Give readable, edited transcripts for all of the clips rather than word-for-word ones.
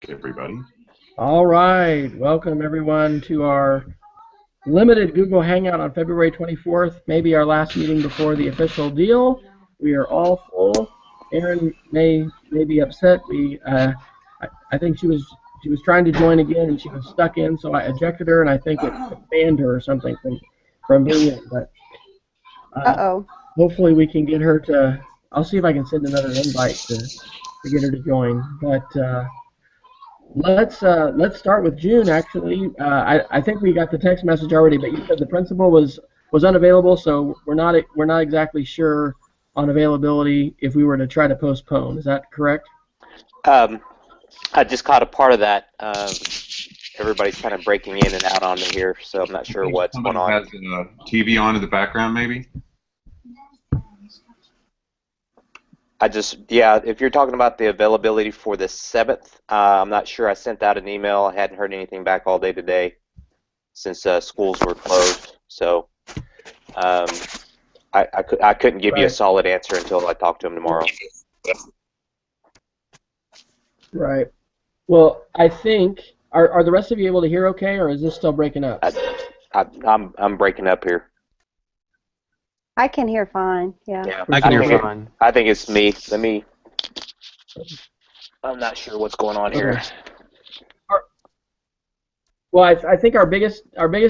everybody. All right, welcome everyone to our limited Google Hangout on February 24th, maybe our last meeting before the official deal. We are all full. Erin may be upset. I think she was trying to join again and she was stuck in, so I ejected her and I think it banned her or something from being in. But hopefully we can get her to. I'll see if I can send another invite to get her to join. But let's start with June. Actually, I think we got the text message already, but you said the principal was unavailable, so we're not exactly sure on availability if we were to try to postpone. Is that correct? I just caught a part of that. Everybody's kind of breaking in and out on me here, so I'm not sure what's going on. Has a TV on in the background, maybe? If you're talking about the availability for the 7th, I'm not sure. I sent out an email. I hadn't heard anything back all day today since schools were closed. So I couldn't give you a solid answer until I talk to him tomorrow. Right. Well, I think are the rest of you able to hear okay, or is this still breaking up? I'm breaking up here. I can hear fine. Yeah. I can hear fine. I think it's me. I'm not sure what's going on here. Well, I think our biggest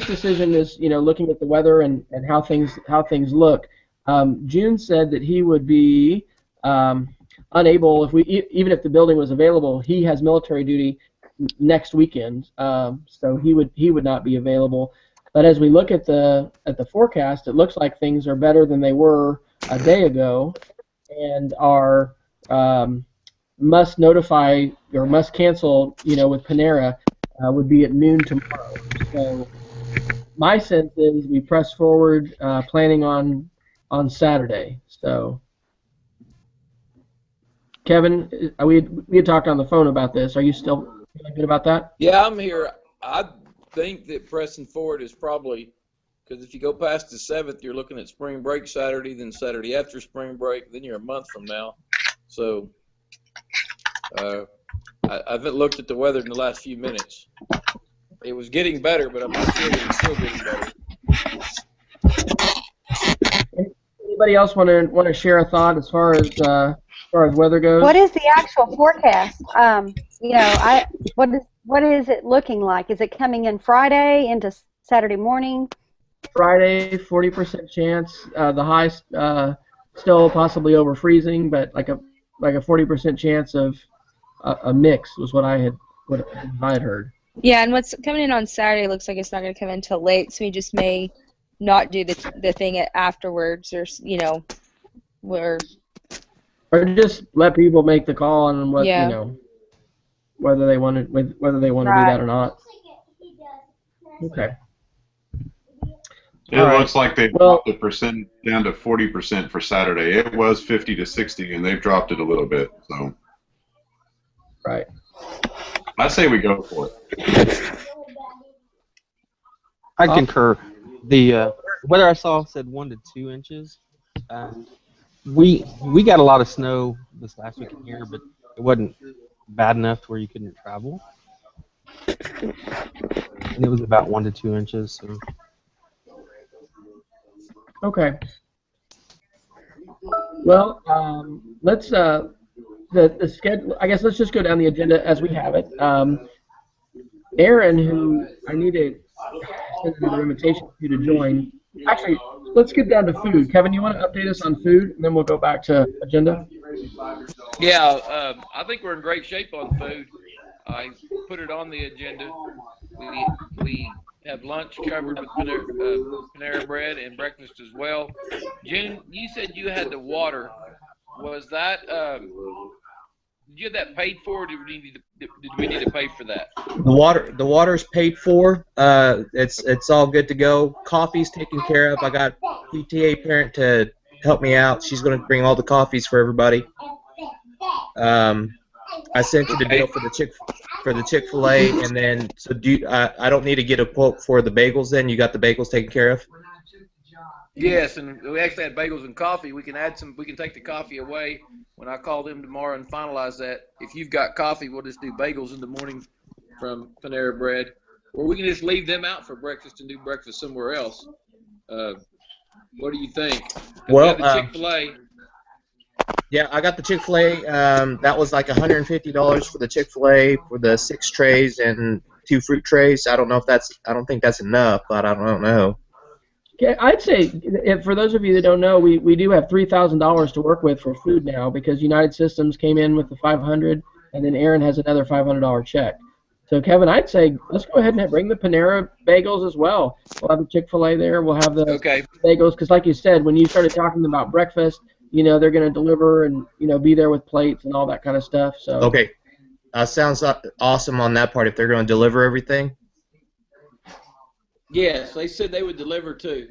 decision is looking at the weather and how things look. June said that he would be unable even if the building was available. He has military duty next weekend, so he would not be available. But as we look at the forecast, it looks like things are better than they were a day ago, and our must notify or must cancel, with Panera, would be at noon tomorrow. So my sense is we press forward, planning on Saturday. So Kevin, we had talked on the phone about this. Are you still feeling good about that? Yeah, I'm here. I think that pressing forward is probably, because if you go past the 7th, you're looking at spring break Saturday, then Saturday after spring break, then you're a month from now. So I haven't looked at the weather in the last few minutes. It was getting better, but I'm not sure that it's still getting better. Anybody else want to share a thought as far as weather goes? What is the actual forecast? What is it looking like? Is it coming in Friday into Saturday morning? Friday, 40% chance. The high still possibly over freezing, but like a 40% chance of a mix was what I had heard. Yeah, and what's coming in on Saturday looks like it's not going to come in until late, so we just may not do the thing afterwards, or just let people make the call on what whether they want to do that or not. Okay. It looks like they dropped the percent down to 40% for Saturday. It was 50 to 60, and they've dropped it a little bit. So. Right. I say we go for it. I concur. The weather I saw said 1 to 2 inches. We got a lot of snow this last week in here, but it wasn't bad enough to where you couldn't travel. And it was about 1 to 2 inches. So. Okay. Well, let's the schedule. I guess let's just go down the agenda as we have it. Erin, who I need to send another invitation to join. Actually, let's get down to food. Kevin, you want to update us on food, and then we'll go back to agenda? Yeah, I think we're in great shape on food. I put it on the agenda. We have lunch covered with Panera Bread and breakfast as well. June, you said you had the water. Was that did you have that paid for? Or did we need to pay for that? The water's paid for. It's all good to go. Coffee's taken care of. I got PTA parent to help me out. She's going to bring all the coffees for everybody. I sent you the deal for the Chick-fil-A, and then I don't need to get a quote for the bagels. Then you got the bagels taken care of. Yes, and we actually had bagels and coffee. We can add some. We can take the coffee away when I call them tomorrow and finalize that. If you've got coffee, we'll just do bagels in the morning from Panera Bread, or we can just leave them out for breakfast and do breakfast somewhere else. What do you think? Well, we have the Chick-fil-A. Yeah, I got the Chick-fil-A. That was like $150 for the Chick-fil-A for the 6 trays and 2 fruit trays. I don't know if that's. I don't think that's enough, but I don't know. Okay, I'd say, for those of you that don't know, we do have $3,000 to work with for food now because United Systems came in with the $500, and then Aaron has another $500 check. So Kevin, I'd say let's go ahead and bring the Panera bagels as well. We'll have the Chick-fil-A there. We'll have the bagels because, like you said, when you started talking about breakfast, they're going to deliver and be there with plates and all that kind of stuff. So okay, sounds awesome on that part. If they're going to deliver everything. Yes, they said they would deliver too.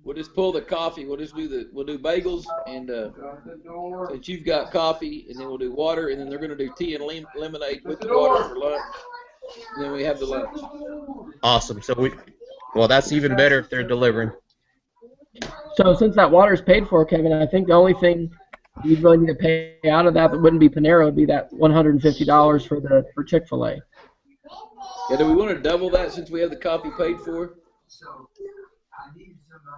We'll just pull the coffee. We'll do bagels and since you've got coffee, and then we'll do water, and then they're going to do tea and lemonade with the water for lunch. And then we have the lunch. Awesome. So well, that's even better if they're delivering. So since that water is paid for, Kevin, I think the only thing you'd really need to pay out of that wouldn't be Panera, would be that $150 for Chick-fil-A. Yeah, do we want to double that since we have the coffee paid for?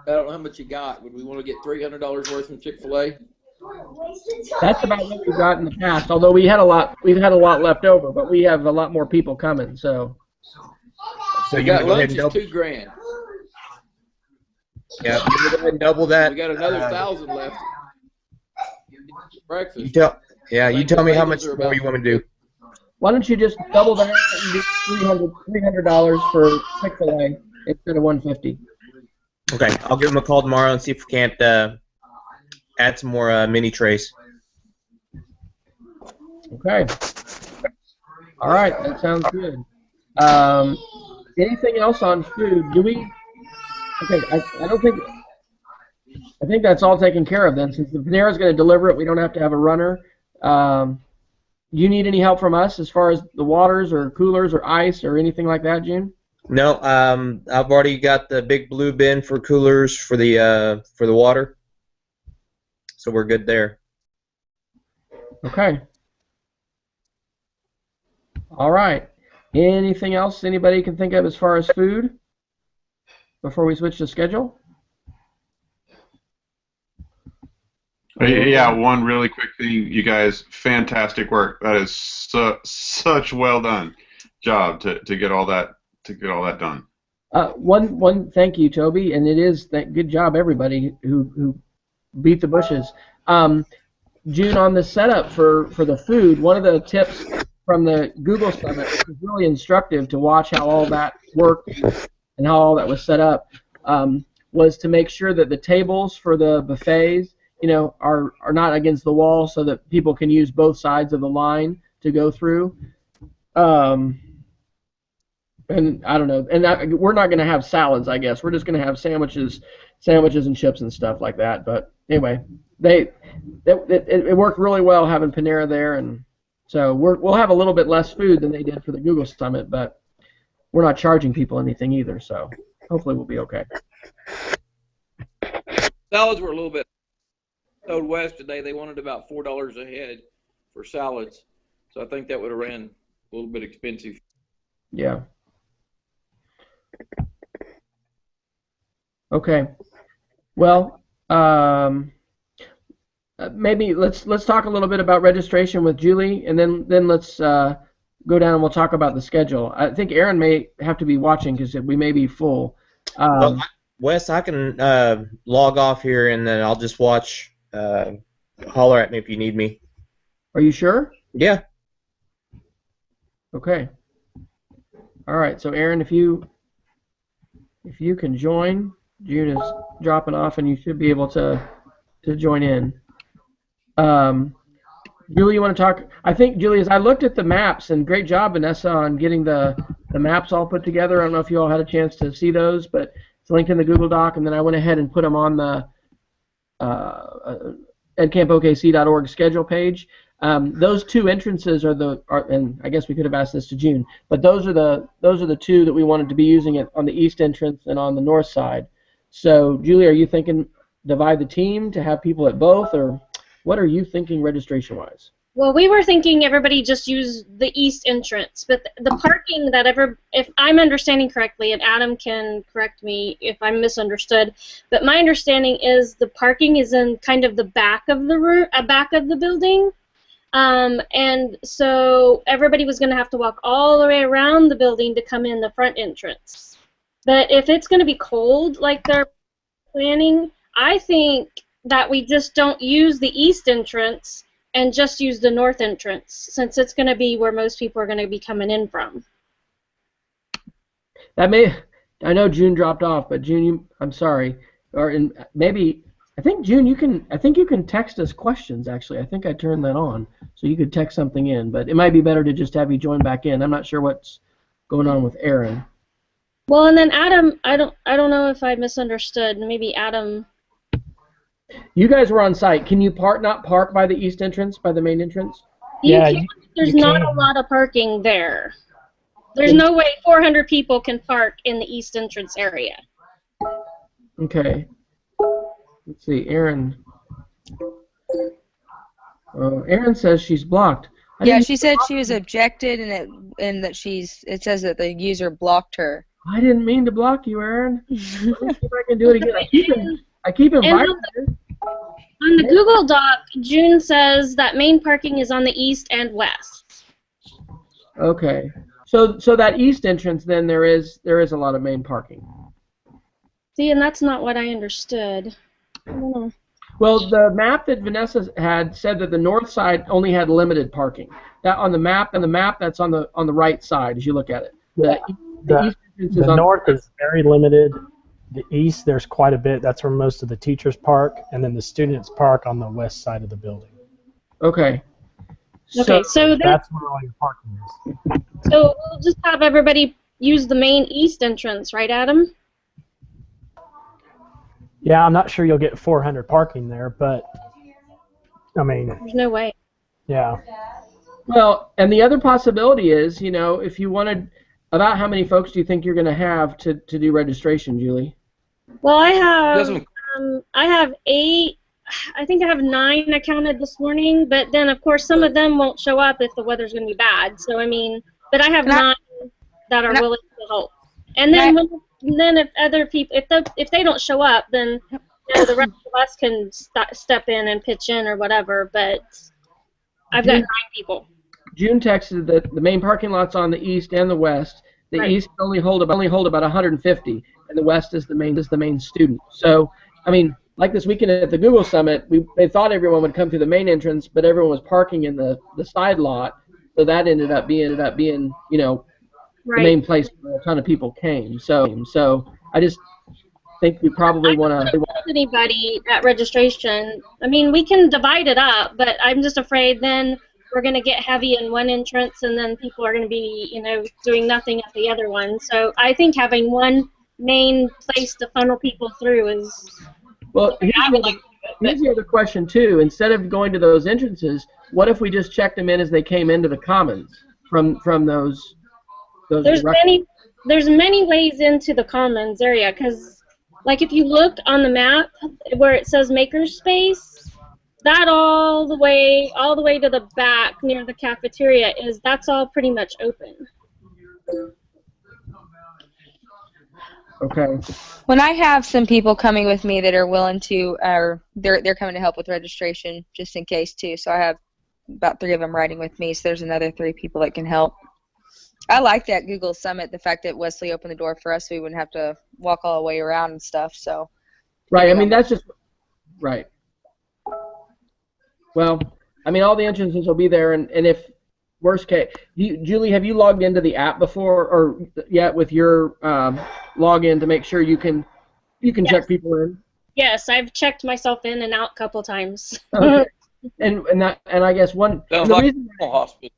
I don't know how much you got. Would we want to get $300 worth from Chick-fil-A? That's about what we got in the past. Although we've had a lot left over, but we have a lot more people coming. So you got lunch is $2,000. Yeah, you go ahead and double that. We got another 1,000 left. Breakfast. You tell me how much more you want me to do. Why don't you just double that and do $300 for Chick-fil-A instead of $150? Okay, I'll give them a call tomorrow and see if we can't add some more mini trays. Okay. All right, that sounds good. Anything else on food? Do we? Okay, I think that's all taken care of then. Since the Panera is going to deliver it, we don't have to have a runner. You need any help from us as far as the waters or coolers or ice or anything like that, June? No, I've already got the big blue bin for coolers for the water, so we're good there. Okay. All right. Anything else anybody can think of as far as food before we switch to schedule? Yeah, one really quick thing, you guys, fantastic work. That is such well done job to get all that done. One thank you, Toby, and it is that good job everybody who beat the bushes. June, on the setup for the food, one of the tips from the Google Summit, which was really instructive to watch how all that worked and how all that was set up, was to make sure that the tables for the buffets are not against the wall so that people can use both sides of the line to go through. And I don't know, and we're not going to have salads, I guess. We're just going to have sandwiches and chips and stuff like that. But anyway, it worked really well having Panera there, and so we'll have a little bit less food than they did for the Google Summit, but we're not charging people anything either, so hopefully we'll be okay. Salads were a little bit. Toad West today, they wanted about $4 a head for salads, so I think that would have ran a little bit expensive. Yeah. Okay. Well, maybe let's talk a little bit about registration with Julie, and then let's go down and we'll talk about the schedule. I think Aaron may have to be watching because we may be full. Well, Wes, I can log off here and then I'll just watch. Holler at me if you need me. Are you sure? Yeah. Okay. All right. So Aaron, if you can join, June is dropping off, and you should be able to join in. Julie, you want to talk? I think, Julie, as I looked at the maps, and great job, Vanessa, on getting the maps all put together. I don't know if you all had a chance to see those, but it's linked in the Google Doc, and then I went ahead and put them on the EdCampOKC.org schedule page. Those two entrances and I guess we could have asked this to June, but those are the two that we wanted to be using it on the east entrance and on the north side. So, Julie, are you thinking divide the team to have people at both, or what are you thinking registration-wise? Well, we were thinking everybody just use the east entrance, but the parking that if I'm understanding correctly, and Adam can correct me if I'm misunderstood, but my understanding is the parking is in kind of the back of the building, and so everybody was going to have to walk all the way around the building to come in the front entrance. But if it's going to be cold like they're planning, I think that we just don't use the east entrance and just use the north entrance, since it's going to be where most people are going to be coming in from. I know June dropped off, but June, I'm sorry, I think June, you can text us questions. Actually, I think I turned that on, so you could text something in. But it might be better to just have you join back in. I'm not sure what's going on with Aaron. Well, and then Adam, I don't know if I misunderstood. Maybe Adam. You guys were on site. Can you not park by the east entrance, by the main entrance? Yeah, there's not a lot of parking there. There's no way 400 people can park in the east entrance area. Okay. Let's see, Aaron. Aaron says she's blocked. Yeah, she said she was objected, and that it says that the user blocked her. I didn't mean to block you, Aaron. Let me see if I can do it again. I keep inviting you. On the Google Doc, June says that main parking is on the east and west. Okay. So that east entrance, then there is a lot of main parking. See, and that's not what I understood. I don't know. Well, the map that Vanessa had said that the north side only had limited parking. That on the map, that's on the right side as you look at it. The north is very limited. The east, there's quite a bit. That's where most of the teachers park, and then the students park on the west side of the building. Okay. Okay, so that's where all your parking is. So we'll just have everybody use the main east entrance, right, Adam? Yeah, I'm not sure you'll get 400 parking there, but I mean, there's no way. Yeah. Well, and the other possibility is, if you wanted, about how many folks do you think you're going to have to do registration, Julie? Well, I have 8. I think I have 9 I counted this morning, but then of course some of them won't show up if the weather's going to be bad. So I mean, but I have 9 that are willing to help. And then if other people, if they don't show up, then the rest of us can step in and pitch in or whatever. But I've got 9 people. June texted that the main parking lot's on the east and the west. The east only hold about 150, and the west is the main student. So, I mean, like this weekend at the Google Summit, they thought everyone would come through the main entrance, but everyone was parking in the side lot, so that ended up being the main place where a ton of people came. So I just think we probably want to. Anybody at registration? I mean, we can divide it up, but I'm just afraid then we're going to get heavy in one entrance, and then people are going to be, doing nothing at the other one. So I think having one main place to funnel people through is. Well, here's the other question too. Instead of going to those entrances, what if we just checked them in as they came into the commons from those? There's many ways into the commons area, because, like, if you look on the map where it says Makerspace, that all the way to the back near the cafeteria that's all pretty much open. Okay. When I have some people coming with me that are willing to, they're coming to help with registration just in case too. So I have about 3 of them riding with me. So there's another 3 people that can help. I like that Google Summit, the fact that Wesley opened the door for us, so we wouldn't have to walk all the way around and stuff. So. Right. I mean, that's just right. Well, I mean, all the entrances will be there, and if worst case, Julie, have you logged into the app before, or yet with your login to make sure you can check people in? Yes, I've checked myself in and out a couple times. Okay. and I guess one. Sounds like a mental hospital.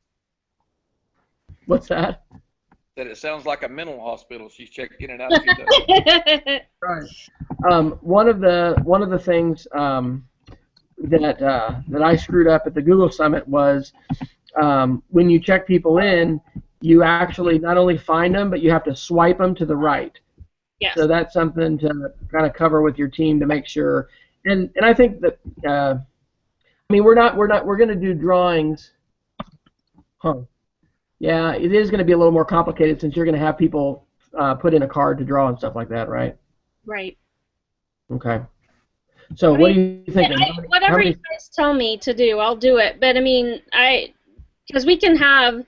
What's that? That it sounds like a mental hospital. She's checked in and out a few times. Right. One of the things that I screwed up at the Google Summit was when you check people in, you actually not only find them, but you have to swipe them to the right. Yes. So that's something to kind of cover with your team to make sure. And I think that I mean we're going to do drawings. Huh. Yeah, it is going to be a little more complicated since you're going to have people put in a card to draw and stuff like that, right? Right. Okay. So what do you think? Whatever you guys tell me to do, I'll do it. But I mean, because we can have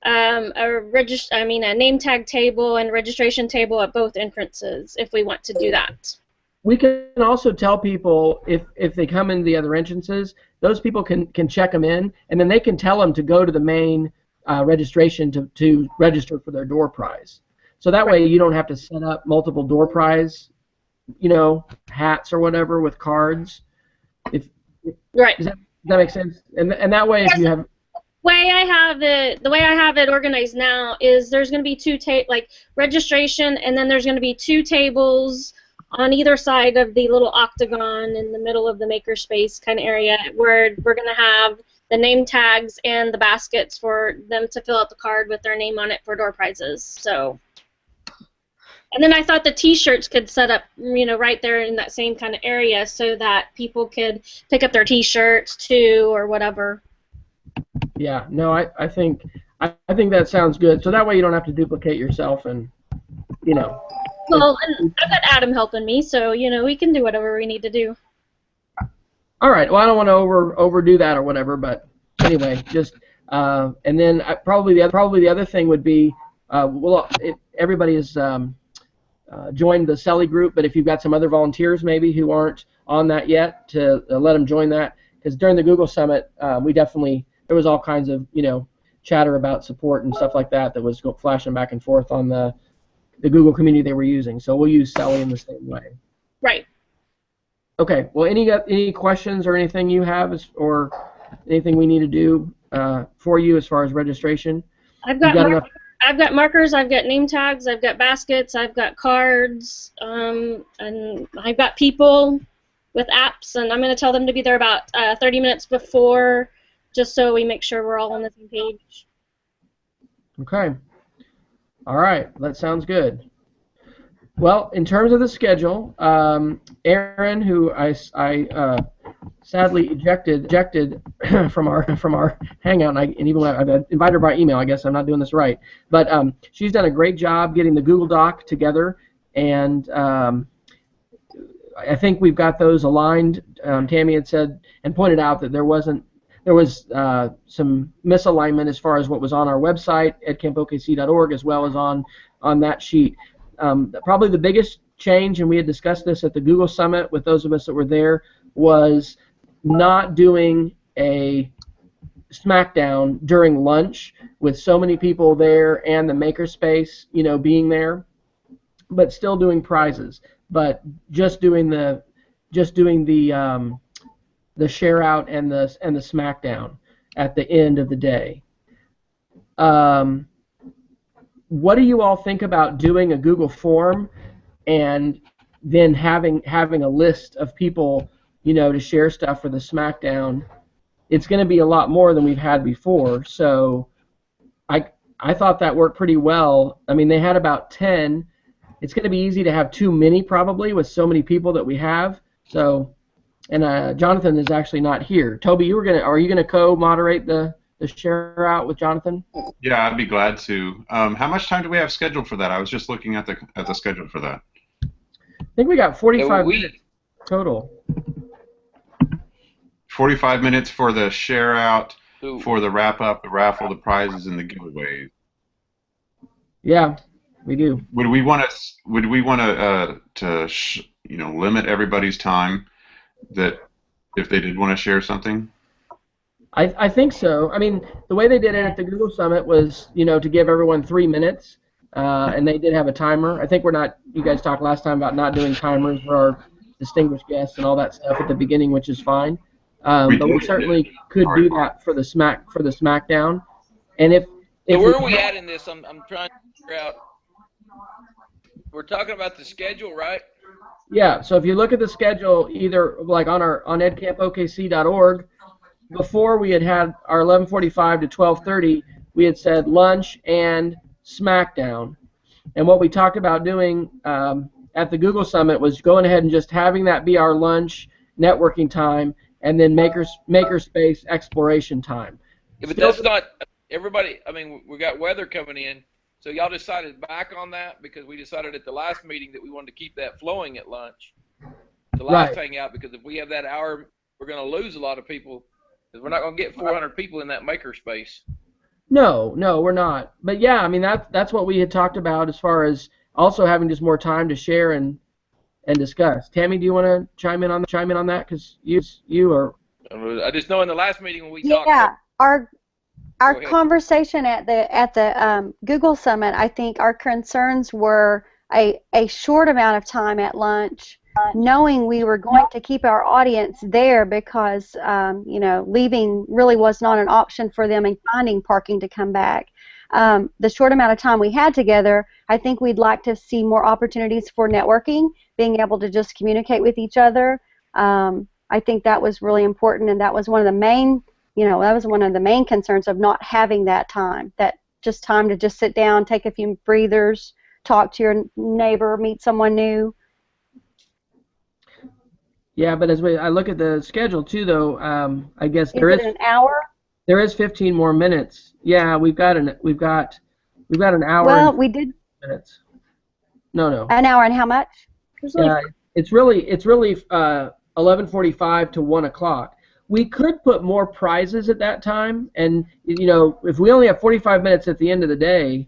a name tag table and registration table at both entrances if we want to do that. We can also tell people if they come in the other entrances, those people can check them in, and then they can tell them to go to the main registration to register for their door prize. So that way you don't have to set up multiple door prize, hats or whatever with cards. Right. Does that make sense? And that way, if you have the way I have it organized now is there's going to be registration, and then there's going to be 2 tables on either side of the little octagon in the middle of the makerspace kind of area where we're going to have the name tags and the baskets for them to fill out the card with their name on it for door prizes. So, and then I thought the T-shirts could set up, right there in that same kind of area so that people could pick up their T-shirts too or whatever. Yeah, no, I think that sounds good. So that way you don't have to duplicate yourself and, Well, and I've got Adam helping me, so we can do whatever we need to do. All right. Well, I don't want to overdo that or whatever, but anyway, just and then probably the other thing would be everybody has joined the CELI group, but if you've got some other volunteers maybe who aren't on that yet, to let them join that, because during the Google Summit there was all kinds of chatter about support and stuff like that was flashing back and forth on the Google community they were using. So we'll use CELI in the same way. Right. Okay. Well, any questions or anything you have, or anything we need to do for you as far as registration? I've got markers, I've got name tags, I've got baskets, I've got cards, and I've got people with apps, and I'm going to tell them to be there about 30 minutes before, just so we make sure we're all on the same page. Okay. All right. That sounds good. Well, in terms of the schedule, Aaron, who I sadly ejected from our hangout, and even when I've invited her by email, I guess I'm not doing this right, but she's done a great job getting the Google Doc together, and I think we've got those aligned. Tammy had said and pointed out that there was some misalignment as far as what was on our website, EdCampOKC.org, as well as on that sheet. Probably the biggest change, and we had discussed this at the Google Summit with those of us that were there, was not doing a smackdown during lunch with so many people there and the makerspace, being there, but still doing prizes, but just doing the share out and the smackdown at the end of the day. What do you all think about doing a Google form and then having a list of people, to share stuff for the smackdown? It's going to be a lot more than we've had before, so I thought that worked pretty well. I mean, they had about 10. It's going to be easy to have too many probably with so many people that we have. So, and Jonathan is actually not here. Toby, are you going to co-moderate the share out with Jonathan? Yeah, I'd be glad to. How much time do we have scheduled for that? I was just looking at the schedule for that. I think we got 45 minutes total. 45 minutes for the share out, for the wrap up, the raffle, the prizes, and the giveaways. Yeah, we do. Would we want to limit everybody's time, that if they did want to share something? I think so. I mean, the way they did it at the Google Summit was, to give everyone 3 minutes, and they did have a timer. I think you guys talked last time about not doing timers for our distinguished guests and all that stuff at the beginning, which is fine. But we certainly could do that for the smackdown. And if where are we at in this? I'm trying to figure out. We're talking about the schedule, right? Yeah. So if you look at the schedule, either like on EdCampOKC.org, before we had our 11:45 to 12:30, we had said lunch and smackdown. And what we talked about doing at the Google Summit was going ahead and just having that be our lunch networking time, and then makerspace exploration time. Yeah, but that's not everybody. I mean, we got weather coming in, so y'all decided back on that because we decided at the last meeting that we wanted to keep that flowing at lunch. The last hangout, because if we have that hour, we're going to lose a lot of people because we're not going to get 400 people in that makerspace. No, we're not. But yeah, I mean that's what we had talked about as far as also having just more time to share and discuss. Tammy, do you want to chime in on that? Because you are. I just know in the last meeting when we talked. Yeah, our conversation at the Google Summit, I think our concerns were a short amount of time at lunch, knowing we were going to keep our audience there because leaving really was not an option for them and finding parking to come back. The short amount of time we had together, I think we'd like to see more opportunities for networking, being able to just communicate with each other. I think that was really important, and that was one of the main, concerns of not having that time to just sit down, take a few breathers, talk to your neighbor, meet someone new. Yeah, but as I look at the schedule too, though, I guess is it an hour? There is 15 more minutes. Yeah, we've got an hour. Well, and we did. Minutes. No. An hour and how much? Yeah, it's really 11:45 to 1 o'clock. We could put more prizes at that time, and if we only have 45 minutes at the end of the day,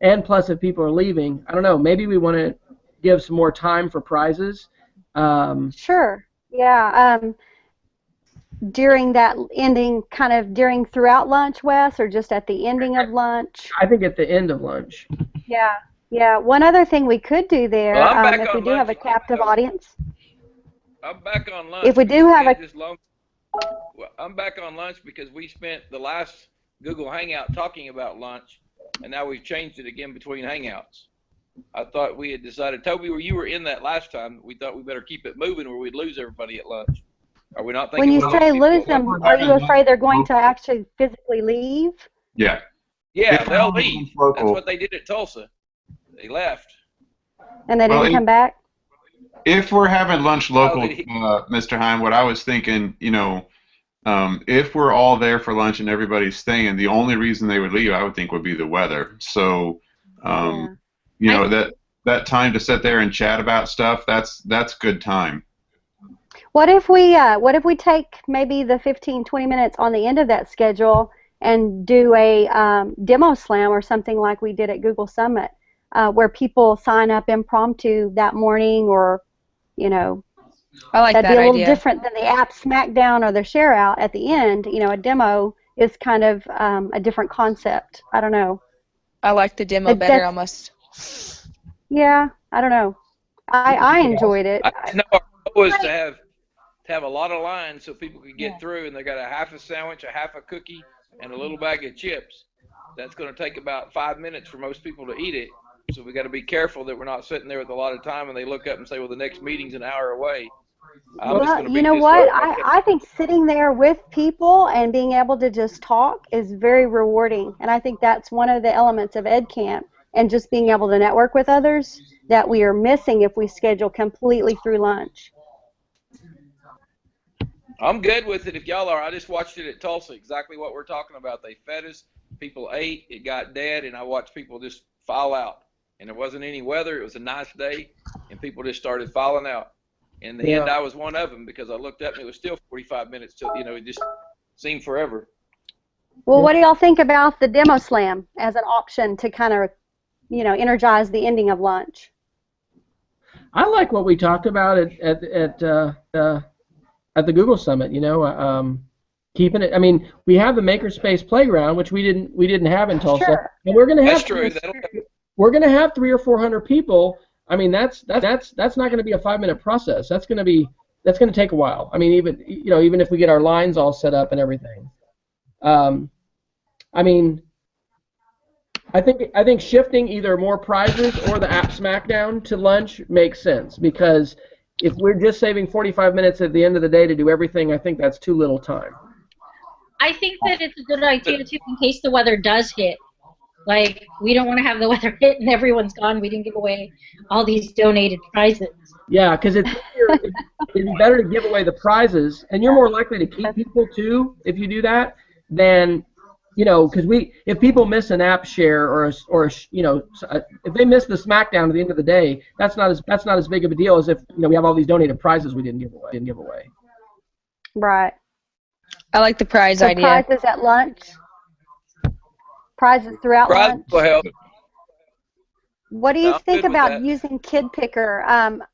and plus if people are leaving, I don't know, maybe we want to give some more time for prizes. Sure. Yeah. During that ending, throughout lunch, Wes, or just at the ending of lunch? I think at the end of lunch. Yeah. One other thing we could do there, if we do have a captive audience. I'm back on lunch. If we do have I'm back on lunch because we spent the last Google Hangout talking about lunch, and now we've changed it again between Hangouts. I thought we had decided, Toby, you were in that last time. We thought we better keep it moving or we'd lose everybody at lunch. Are we not thinking? When you say lose them, are you afraid they're going to actually physically leave? Yeah. Yeah, they'll leave. That's what they did at Tulsa. They left. And they didn't come back? If we're having lunch local, Mr. Heim, what I was thinking, if we're all there for lunch and everybody's staying, the only reason they would leave, I would think, would be the weather. So, that time to sit there and chat about stuff, that's good time. What if we take maybe the 15-20 minutes on the end of that schedule and do a demo slam or something like we did at Google Summit, where people sign up impromptu that morning, or I like that'd that be a little idea. different than the app smackdown or the share out at the end. A demo is kind of a different concept. I don't know. I like the demo better almost. Yeah, I don't know. I enjoyed it. I know our goal was to have a lot of lines so people could get through, and they got a half a sandwich, a half a cookie, and a little bag of chips. That's going to take about 5 minutes for most people to eat it. So we got to be careful that we're not sitting there with a lot of time and they look up and say, well, the next meeting's an hour away. Well, you know what? I think sitting there with people and being able to just talk is very rewarding. And I think that's one of the elements of EdCamp, and just being able to network with others that we are missing if we schedule completely through lunch. I'm good with it if y'all are. I just watched it at Tulsa, exactly what we're talking about. They fed us, people ate, it got dead, and I watched people just file out. And there wasn't any weather. It was a nice day, and people just started filing out. In the end, I was one of them because I looked up and it was still 45 minutes till, it just seemed forever. Well, what do y'all think about the demo slam as an option to kind of, energize the ending of lunch? I like what we talked about at the Google Summit. Keeping it. I mean, we have the Makerspace playground, which we didn't have in Tulsa, and we're going to have. That's true. We're going to have 300 or 400 people. I mean, that's not going to be a 5-minute process. That's going to take a while. I mean, even if we get our lines all set up and everything. I mean, I think shifting either more prizes or the app smackdown to lunch makes sense, because if we're just saving 45 minutes at the end of the day to do everything, I think that's too little time. I think that it's a good idea too, in case the weather does hit, Like, we don't want to have the weather hit and everyone's gone. We didn't give away all these donated prizes. Yeah, because it'd be better to give away the prizes, and you're more likely to keep people too if you do that than, because if people miss an app share if they miss the SmackDown at the end of the day, that's not as big of a deal as if we have all these donated prizes we didn't give away. Right. I like the prize So idea. prizes at lunch. Prizes throughout Prize lunch. will help. What do you I'm think good with about that. using Kid Picker?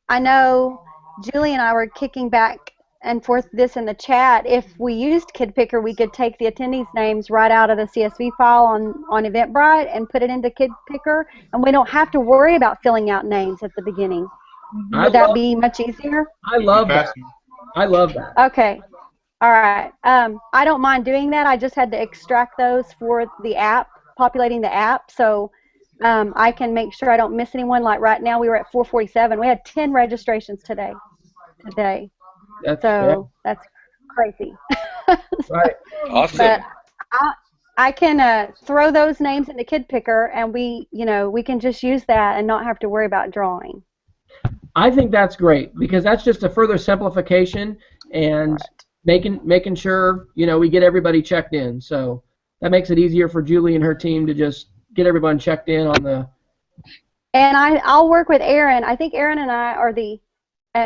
I know Julie and I were kicking back and forth this in the chat. If we used Kid Picker, we could take the attendees' names right out of the CSV file on Eventbrite and put it into Kid Picker, and we don't have to worry about filling out names at the beginning. Would that be much easier? I love that. I love that. Okay. All right. I don't mind doing that. I just had to extract those for the app, populating the app, so I can make sure I don't miss anyone. Like right now, we were at 447. We had 10 registrations today. That's crazy. Right. Awesome. But I can throw those names into Kid Picker, and we can just use that and not have to worry about drawing. I think that's great because that's just a further simplification and making sure we get everybody checked in. So that makes it easier for Julie and her team to just get everyone checked in on the. And I'll work with Aaron. I think Aaron and I are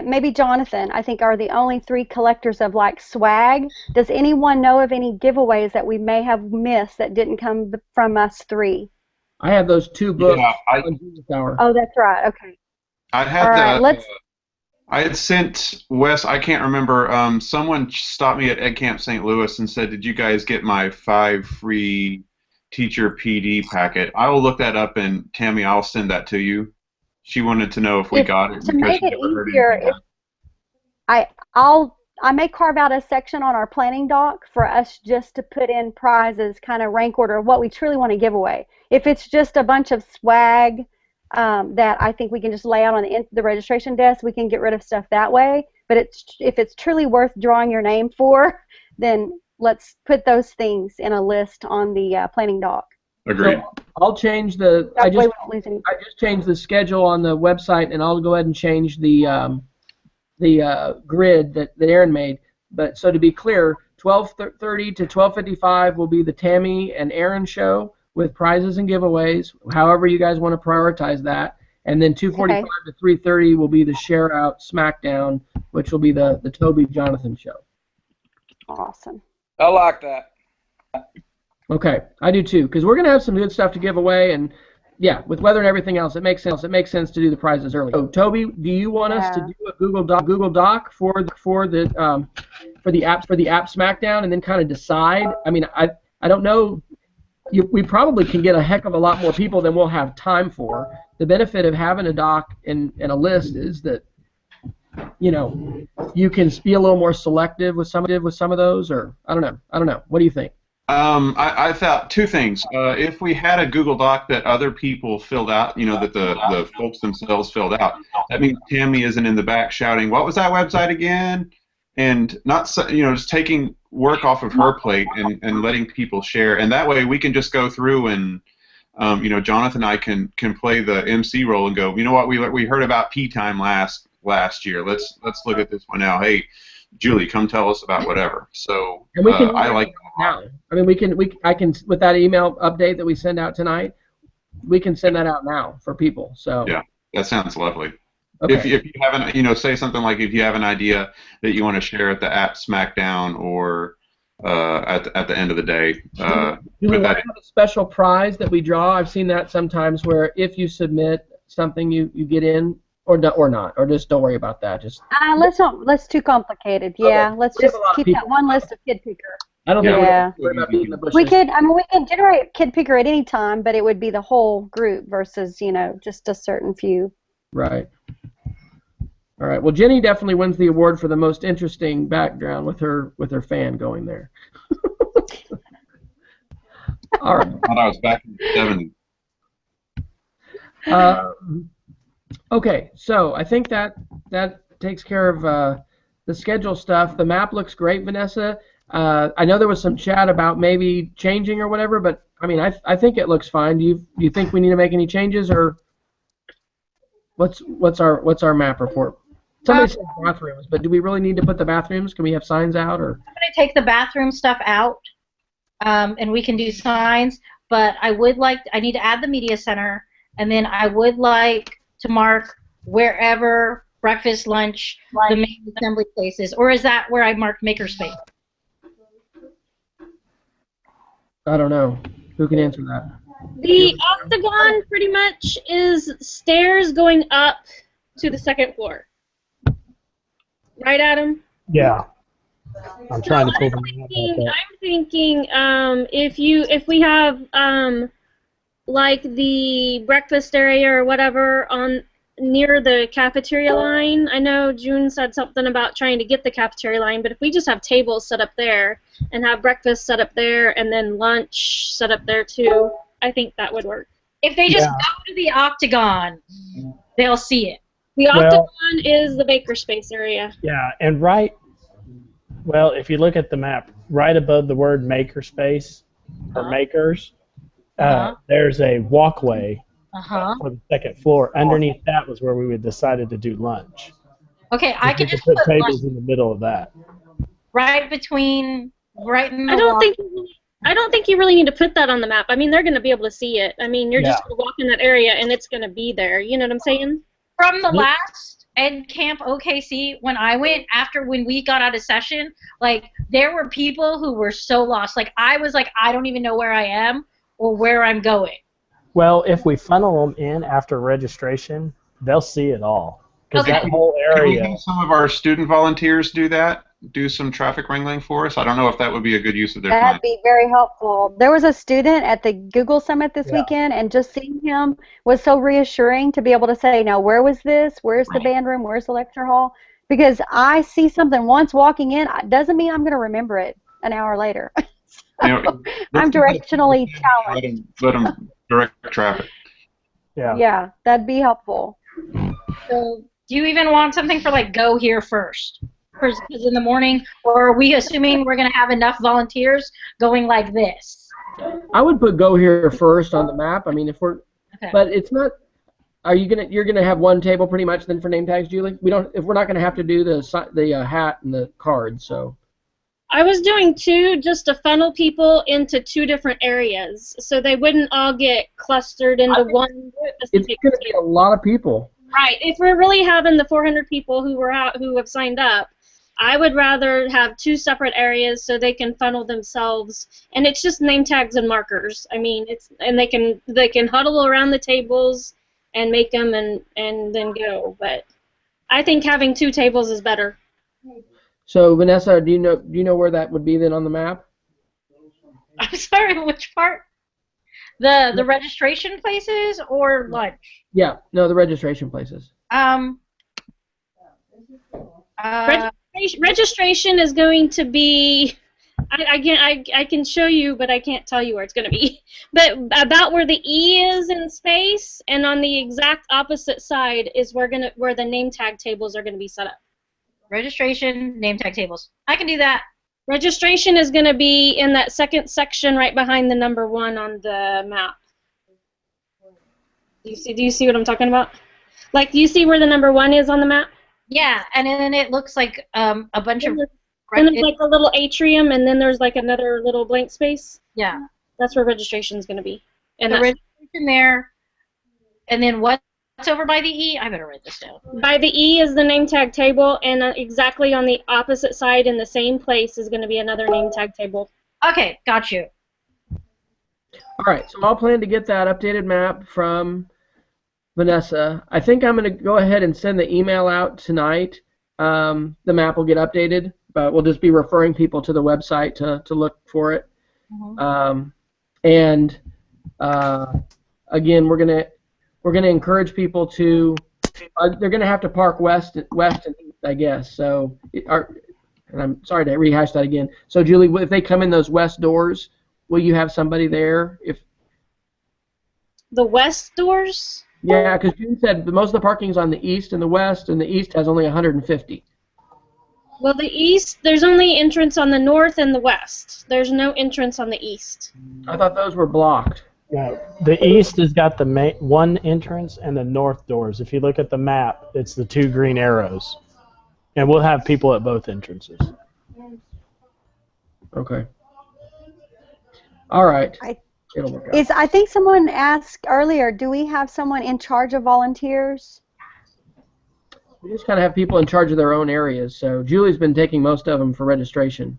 maybe Jonathan, I think, are the only 3 collectors of like swag. Does anyone know of any giveaways that we may have missed that didn't come from us 3? I have those 2 books. Yeah, oh, that's right. Okay. I had All right, I had sent Wes. I can't remember. Someone stopped me at EdCamp St. Louis and said, "Did you guys get my 5 free teacher PD packet?" I will look that up, and Tammy, I'll send that to you. She wanted to know if we got it. To make it easier, I may carve out a section on our planning doc for us just to put in prizes, kind of rank order of what we truly want to give away. If it's just a bunch of swag that I think we can just lay out on the registration desk, we can get rid of stuff that way. But if it's truly worth drawing your name for, then let's put those things in a list on the planning doc. Agreed. So I'll change I just changed the schedule on the website, and I'll go ahead and change the grid that Aaron made. But so to be clear, 12:30 to 12:55 will be the Tammy and Aaron show with prizes and giveaways, however you guys want to prioritize that. And then 2:45 to 3:30 will be the Share Out SmackDown, which will be the Toby Jonathan show. Awesome. I like that. Okay, I do too, because we're going to have some good stuff to give away, and yeah, with weather and everything else, it makes sense. It makes sense to do the prizes early. So, Toby, do you want us to do a Google Doc for the app SmackDown, and then kind of decide? I mean, I don't know. We probably can get a heck of a lot more people than we'll have time for. The benefit of having a doc and a list is that you can be a little more selective with some of those, or I don't know. What do you think? I thought 2 things. If we had a Google Doc that other people filled out, that the folks themselves filled out, that means Tammy isn't in the back shouting, "What was that website again?" And not just taking work off of her plate and letting people share. And that way we can just go through and Jonathan and I can play the MC role and go, you know what, we heard about P time last year. Let's look at this one now. Hey, Julie, come tell us about whatever. So and we can I like now. I mean, I can with that email update that we send out tonight, we can send that out now for people. So yeah, that sounds lovely. Okay. If you haven't, say something like if you have an idea that you want to share at the app SmackDown or at the end of the day. Do we want to have a special prize that we draw? I've seen that sometimes where if you submit something, you get in. Or not, or just don't worry about that. Just let's too complicated. Yeah, okay. Let's just keep that one list of Kid Picker. I don't think we're about beating the bushes. We can generate Kid Picker at any time, but it would be the whole group versus just a certain few. Right. All right. Well, Jenny definitely wins the award for the most interesting background with her fan going there. All right. I thought I was back in the 70s. Okay, so I think that takes care of the schedule stuff. The map looks great, Vanessa. I know there was some chat about maybe changing or whatever, but I mean, I think it looks fine. Do you think we need to make any changes, or what's our map report? Somebody said bathrooms, but do we really need to put the bathrooms? Can we have signs out, or? I'm going to take the bathroom stuff out, and we can do signs. But I need to add the media center, and then I would like to mark wherever breakfast, lunch, the main assembly places, or is that where I marked makerspace? I don't know. Who can answer that? The octagon pretty much is stairs going up to the second floor. Right, Adam? Yeah. I'm trying to pull them I'm thinking if we have like the breakfast area or whatever on near the cafeteria line. I know June said something about trying to get the cafeteria line, but if we just have tables set up there and have breakfast set up there and then lunch set up there too, I think that would work. If they just go to the octagon, they'll see it. The octagon is the makerspace area. Yeah, and if you look at the map, right above the word makerspace or makers, there's a walkway for the second floor. Underneath that was where we would decided to do lunch. Okay, I could just put put tables lunch in the middle of that. right in the I don't think you really need to put that on the map. I mean, they're going to be able to see it. I mean, you're just going to walk in that area and it's going to be there. You know what I'm saying? From the last EdCampOKC, when we got out of session, like, there were people who were so lost. Like, I was like, I don't even know where I am or where I'm going. Well, if we funnel them in after registration, they'll see it all. Because that whole area. Can we have some of our student volunteers do that? Do some traffic wrangling for us? I don't know if that would be a good use of their time. That'd be very helpful. There was a student at the Google Summit this weekend, and just seeing him was so reassuring to be able to say, now, where was this? Where's the band room? Where's the lecture hall? Because I see something once walking in, doesn't mean I'm going to remember it an hour later. I'm directionally challenged. Let them direct traffic. Yeah, that'd be helpful. So, do you even want something for, like, go here first? Because in the morning, or are we assuming we're going to have enough volunteers going like this? I would put go here first on the map. I mean, but it's not. You're gonna have one table pretty much then for name tags, Julie? If we're not gonna have to do the hat and the cards, so. I was doing two just to funnel people into two different areas, so they wouldn't all get clustered into one. It's gonna be a lot of people. Right. If we're really having the 400 people who have signed up, I would rather have two separate areas so they can funnel themselves, and it's just name tags and markers. I mean, they can huddle around the tables and make them and then go. But I think having two tables is better. So Vanessa, do you know where that would be then on the map? I'm sorry, which part? The registration places or lunch? Yeah, no, the registration places. Registration is going to be, I can show you, but I can't tell you where it's going to be. But about where the E is in space, and on the exact opposite side is where the name tag tables are going to be set up. Registration, name tag tables. I can do that. Registration is going to be in that second section right behind the number 1 on the map. Do you see what I'm talking about? Like, do you see where the number 1 is on the map? Yeah, and then it looks like a bunch of... And there's like a little atrium, and then there's like another little blank space. Yeah. That's where registration is going to be. And the registration there, and then what's over by the E? I better write this down. By the E is the name tag table, and exactly on the opposite side in the same place is going to be another name tag table. Okay, got you. All right, so I'll plan to get that updated map from Vanessa. I think I'm going to go ahead and send the email out tonight. The map will get updated, but we'll just be referring people to the website to look for it. Mm-hmm. Again, we're gonna encourage people to. They're gonna have to park west and east, I guess. So, and I'm sorry to rehash that again. So, Julie, if they come in those west doors, will you have somebody there? If the west doors? Yeah, because June said most of the parking's on the east and the west, and the east has only 150. Well, the east, there's only entrance on the north and the west. There's no entrance on the east. I thought those were blocked. Yeah, the east has got the one entrance and the north doors. If you look at the map, it's the 2 green arrows. And we'll have people at both entrances. Okay. All right. It'll work out. I think someone asked earlier, do we have someone in charge of volunteers? We just kind of have people in charge of their own areas. So Julie's been taking most of them for registration.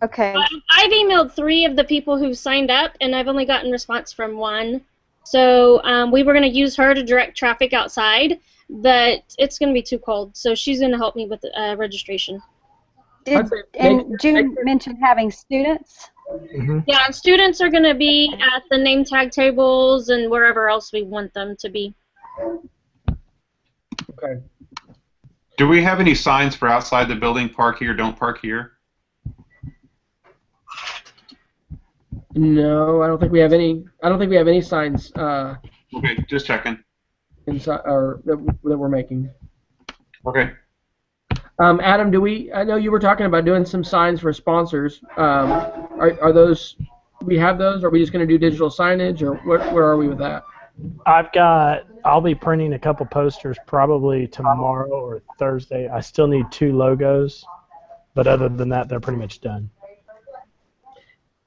Okay. I've emailed 3 of the people who signed up, and I've only gotten response from 1. So we were going to use her to direct traffic outside, but it's going to be too cold, so she's going to help me with registration. And June mentioned having students. Mm-hmm. Yeah, and students are going to be at the name tag tables and wherever else we want them to be. Okay. Do we have any signs for outside the building? Park here, don't park here. No, I don't think we have any. I don't think we have any signs. Okay, just checking. Inside, or that we're making. Okay. Adam, do we? I know you were talking about doing some signs for sponsors. Are those? Do we have those? Or are we just going to do digital signage, or where are we with that? I'll be printing a couple posters probably tomorrow or Thursday. I still need 2 logos, but other than that, they're pretty much done.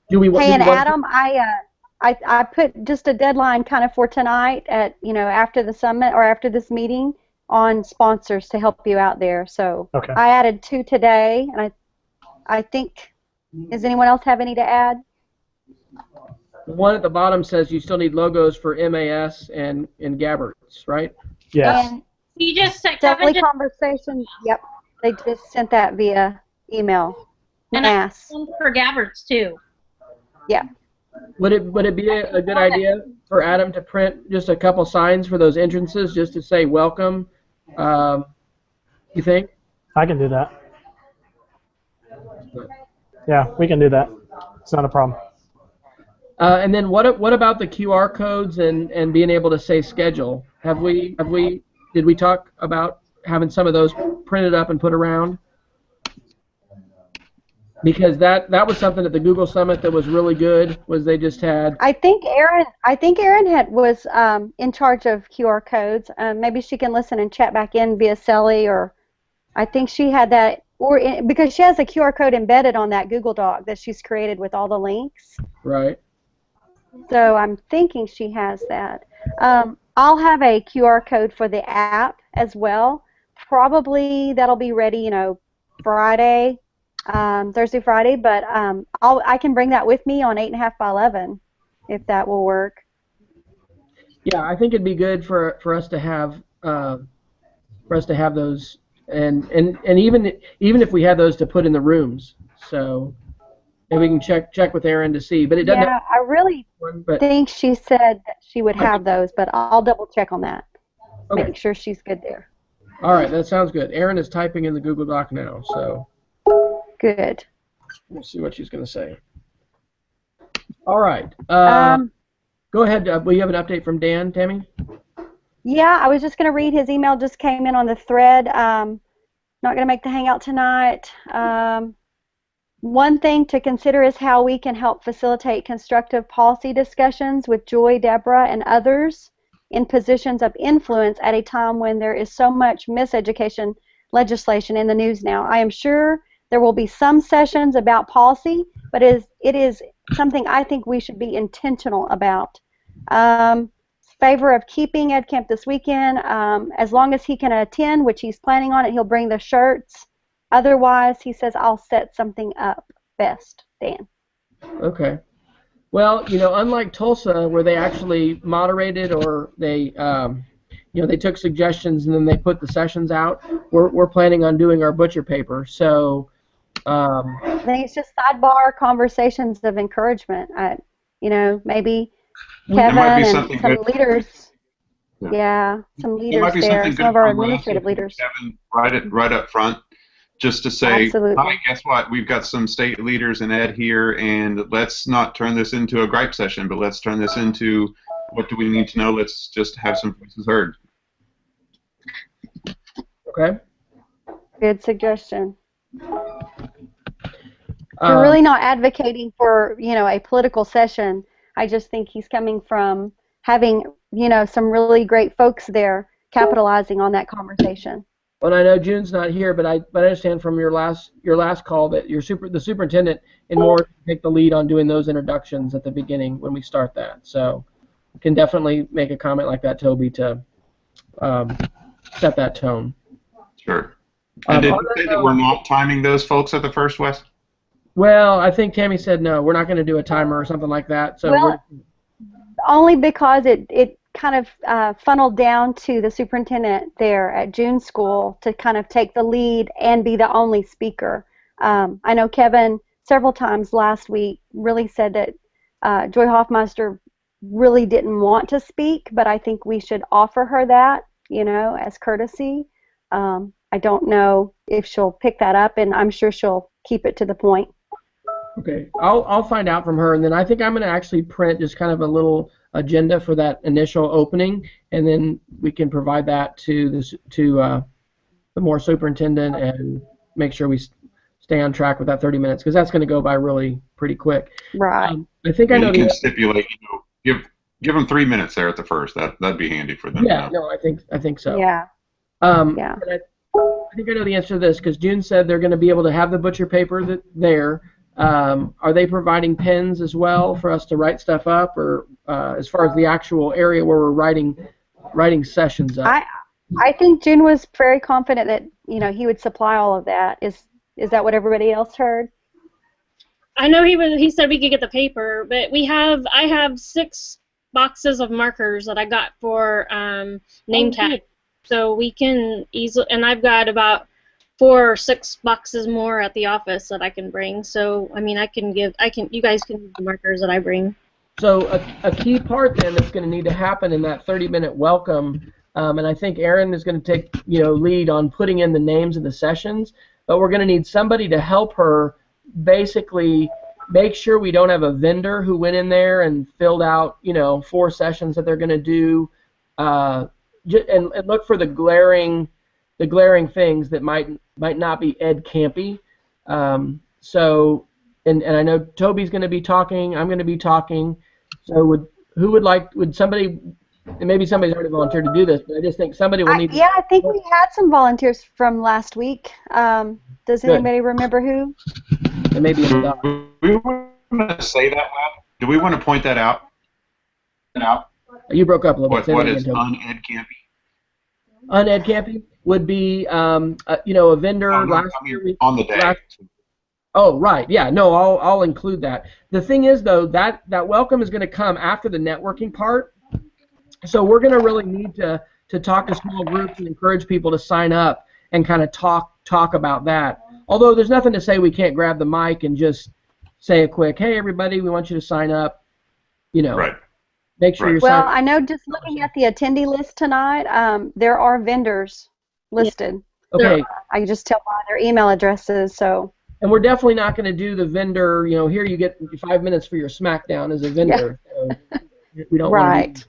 Hey, and Adam, I put just a deadline kind of for tonight at after the summit or after this meeting on sponsors to help you out there. So okay. I added 2 today, and I think, does anyone else have any to add? One at the bottom says you still need logos for MAS and Gabberts, right? Yes. And you just said Definitely conversation. Yep, they just sent that via email. And MAS. for Gabberts too. Yeah. Would it be a good idea for Adam to print just a couple signs for those entrances just to say welcome? You think? I can do that. Yeah, we can do that. It's not a problem. And then what about the QR codes and being able to say schedule? Did we talk about having some of those printed up and put around? Because that was something at the Google Summit that was really good. Was they just had? I think Erin was in charge of QR codes. Maybe she can listen and chat back in via Selly, or I think she had that, because she has a QR code embedded on that Google Doc that she's created with all the links. Right. So I'm thinking she has that. I'll have a QR code for the app as well. Probably that'll be ready, Friday. Thursday, Friday, but I can bring that with me on 8.5 by 11, if that will work. Yeah, I think it'd be good for us to have those, and even if we had those to put in the rooms, so maybe we can check with Erin to see. But it doesn't. Yeah, I really think she said that she would have those, but I'll double check on that. Okay. Make sure she's good there. All right, that sounds good. Erin is typing in the Google Doc now, so. Good. We'll see what she's going to say. All right. Go ahead. Will you have an update from Dan, Tammy? Yeah, I was just going to read his email. Just came in on the thread. Not going to make the hangout tonight. One thing to consider is how we can help facilitate constructive policy discussions with Joy, Deborah, and others in positions of influence at a time when there is so much miseducation legislation in the news now. I am sure there will be some sessions about policy, but it is something I think we should be intentional about. Favor of keeping EdCamp this weekend. As long as he can attend, which he's planning on it, he'll bring the shirts. Otherwise, he says, I'll set something up. Best, Dan. Okay. Well, unlike Tulsa, where they actually moderated, or they they took suggestions and then they put the sessions out, we're planning on doing our butcher paper. So I think it's just sidebar conversations of encouragement. Maybe Kevin and some leaders. Yeah, some leaders there. Some of our administrative leaders. Kevin, right up front, just to say, hi, guess what? We've got some state leaders in ed here, and let's not turn this into a gripe session, but let's turn this into what do we need to know? Let's just have some voices heard. Okay. Good suggestion. We're really not advocating for, a political session. I just think he's coming from having, some really great folks there capitalizing on that conversation. Well, I know June's not here, but I understand from your last call that the superintendent in more take the lead on doing those introductions at the beginning when we start that. So, you can definitely make a comment like that, Toby, to set that tone. Sure. And did you say that we're not timing those folks at the First West? Well, I think Tammy said no. We're not going to do a timer or something like that. So only because it kind of funneled down to the superintendent there at June School to kind of take the lead and be the only speaker. I know Kevin several times last week really said that Joy Hoffmeister really didn't want to speak, but I think we should offer her that, as courtesy. I don't know if she'll pick that up, and I'm sure she'll keep it to the point. Okay, I'll find out from her, and then I think I'm going to actually print just kind of a little agenda for that initial opening, and then we can provide that to the more superintendent and make sure we stay on track with that 30 minutes, because that's going to go by really pretty quick. Right. I think I know. You can stipulate, give them 3 minutes there at the first. That'd be handy for them. Yeah. No, I think so. Yeah. Yeah. I think I know the answer to this, because June said they're going to be able to have the butcher paper there. Are they providing pens as well for us to write stuff up, or as far as the actual area where we're writing sessions up? I think June was very confident that he would supply all of that. Is that what everybody else heard? I know he said we could get the paper, but I have 6 boxes of markers that I got for name tag, so we can easily, and I've got about 4 or 6 boxes more at the office that I can bring. So I mean, you guys can use the markers that I bring. So a key part then that's going to need to happen in that 30-minute welcome, and I think Erin is going to take lead on putting in the names of the sessions, but we're going to need somebody to help her basically make sure we don't have a vendor who went in there and filled out 4 sessions that they're going to do, and look for the glaring things that might not be EdCampy. So I know Toby's going to be talking. I'm going to be talking. So would somebody, and maybe somebody's already volunteered to do this, but I just think somebody will need. Yeah, I think we had some volunteers from last week. Does anybody remember who? It may be a dog. Do we want to say that loud? Do we want to point that out? You broke up a little bit. What is un-EdCampy? Un-EdCampy would be a vendor last year. On the day. Oh, right. Yeah. No, I'll include that. The thing is, though, that welcome is going to come after the networking part. So we're going to really need to talk to small groups and encourage people to sign up and kind of talk about that. Although there's nothing to say we can't grab the mic and just say a quick, hey, everybody, we want you to sign up. Right. Make sure you're Well, signing up. I know just looking at the attendee list tonight, there are vendors listed. Okay. I can just tell by their email addresses. So. And we're definitely not going to do the vendor, here you get 5 minutes for your SmackDown as a vendor. Yeah. So we don't want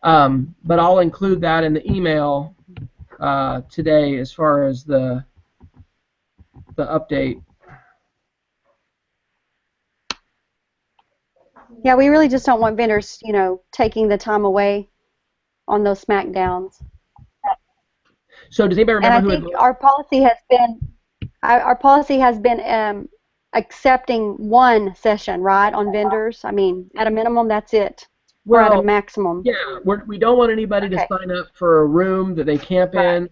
to. But I'll include that in the email today as far as the update. Yeah, we really just don't want vendors, taking the time away on those SmackDowns. So does anybody remember and I think our policy has been accepting 1 session, right, on vendors. I mean, at a minimum, that's it. Or at a maximum. Yeah, we don't want anybody to sign up for a room that they camp in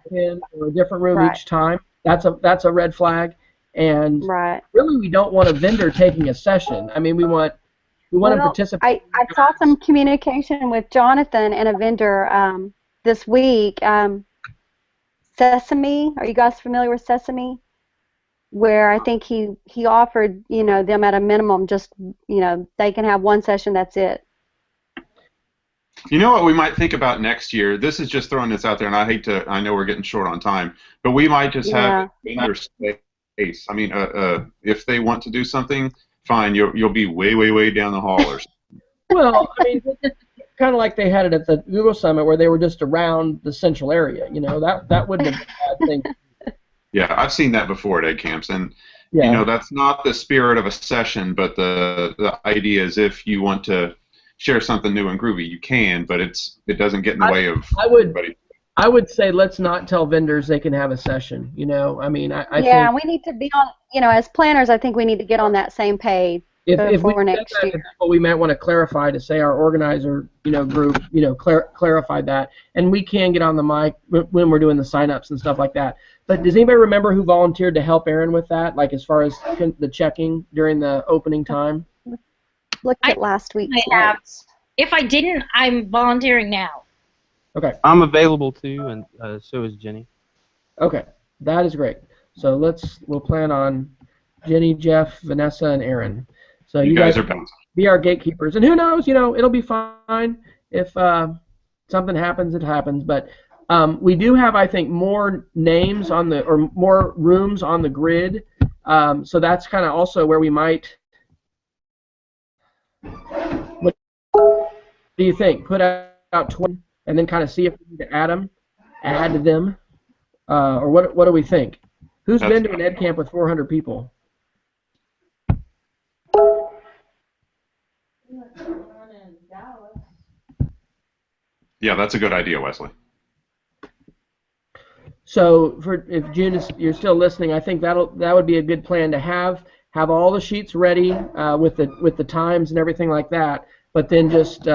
or a different room each time. That's a red flag. And really, we don't want a vendor taking a session. I mean, we want to participate. I saw some communication with Jonathan and a vendor this week. Sesame, are you guys familiar with Sesame? Where I think he offered them at a minimum just they can have 1 session, that's it. You know what we might think about next year? This is just throwing this out there, and I know we're getting short on time, but we might just have another space. I mean, if they want to do something, fine. You'll be way down the hall or something. Well, I mean, kind of like they had it at the Google Summit where they were just around the central area. That wouldn't have been a bad thing. Yeah, I've seen that before at ed camps, and Yeah. you know that's not the spirit of a session, but the idea is if you want to share something new and groovy, you can, but it doesn't get in the way of everybody. I would say let's not tell vendors they can have a session. You know, I mean, I Yeah, think we need to be on. You know, as planners, I think we need to get on that same page if we for said next that to year. people, we might want to clarify to say our organizer, group, clarified that, and we can get on the mic when we're doing the sign-ups and stuff like that. But does anybody remember who volunteered to help Aaron with that, like as far as the checking during the opening time? Look at last week's have. notes. If I didn't, I'm volunteering now. Okay. I'm available too, and so is Jenny. Okay, that is great. So we'll plan on Jenny, Jeff, Vanessa, and Aaron. So you guys are bouncing. Be our gatekeepers, and who knows? It'll be fine if something happens. It happens, but we do have, I think, more names or more rooms on the grid. So that's kind of also where we might. What do you think? Put out 20, and then kind of see if we need to add them, or what do we think? Who's been to an ed camp with 400 people? Yeah, that's a good idea, Wesley. So if June you're still listening, I think that would be a good plan to have all the sheets ready with the times and everything like that. But then just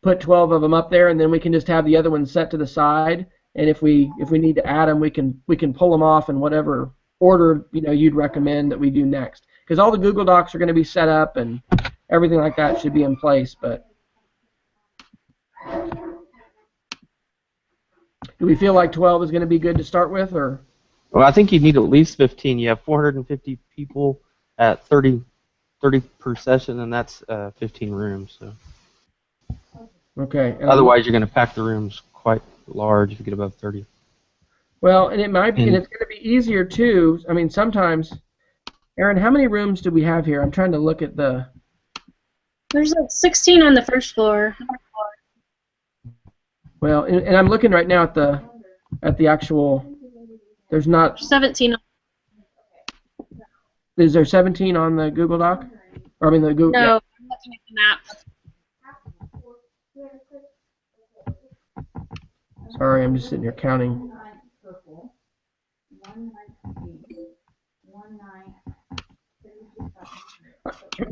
put 12 of them up there, and then we can just have the other ones set to the side. And if we need to add them, we can pull them off in whatever order you'd recommend that we do next. Because all the Google Docs are going to be set up and everything like that should be in place. But do we feel like 12 is going to be good to start with, or? Well, I think you need at least 15. You have 450 people at 30 per session, and that's 15 rooms. So. Okay. Otherwise, you're going to pack the rooms quite large if you get above 30. Well, and it might be, and it's going to be easier too. I mean, sometimes, Aaron, how many rooms do we have here? I'm trying to look at the. There's like 16 on the first floor. Well, and I'm looking right now at the actual. There's not 17. Is there 17 on the Google Doc? Or I mean the Google. No, Yeah. I'm looking at the map. Sorry, I'm just sitting here counting.